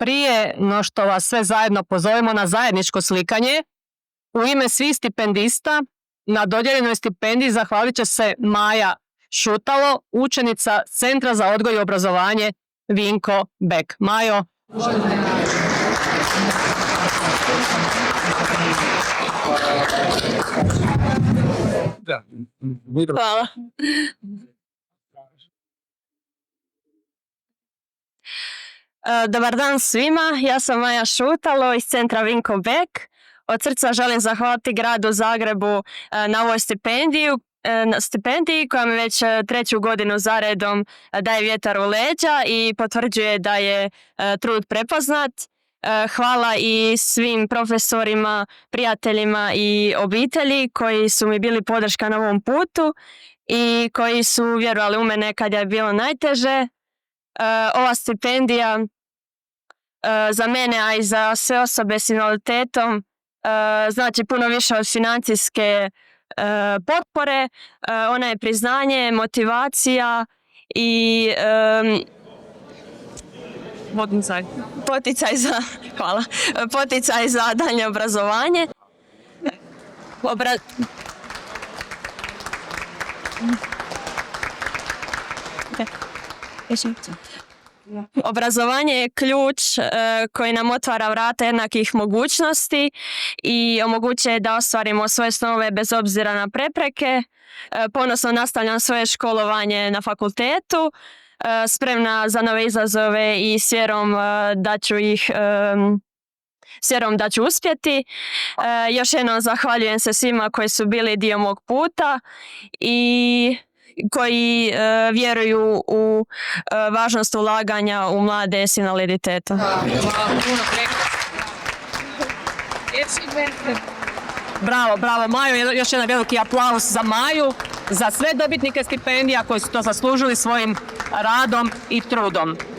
Prije no što vas sve zajedno pozovemo na zajedničko slikanje, u ime svih stipendista na dodijeljenoj stipendiji zahvalit će se Maja Šutalo, učenica Centra za odgoj i obrazovanje Vinko Bek. Majo. Hvala. Dobar dan svima, ja sam Maja Šutalo iz Centra Vinko Bek. Od srca želim zahvaliti gradu Zagrebu na ovoj stipendiji koja mi već 3. godinu za redom daje vjetar u leđa i potvrđuje da je trud prepoznat. Hvala i svim profesorima, prijateljima i obitelji koji su mi bili podrška na ovom putu i koji su vjerovali u mene kad je bilo najteže. Ova stipendija za mene, a i za sve osobe s invaliditetom znači puno više od financijske potpore. Ona je priznanje, motivacija i poticaj za daljnje obrazovanje. Obrazovanje je ključ koji nam otvara vrata jednakih mogućnosti i omogućuje da ostvarimo svoje snove bez obzira na prepreke. Ponosno nastavljam svoje školovanje na fakultetu, spremna za nove izazove i s vjerom da ću uspjeti. Još jednom zahvaljujem se svima koji su bili dio mog puta i koji vjeruju u važnost ulaganja u mlade s invaliditetom. Bravo Maju, još jedan veliki aplauz za Maju, za sve dobitnike stipendija koji su to zaslužili svojim radom i trudom.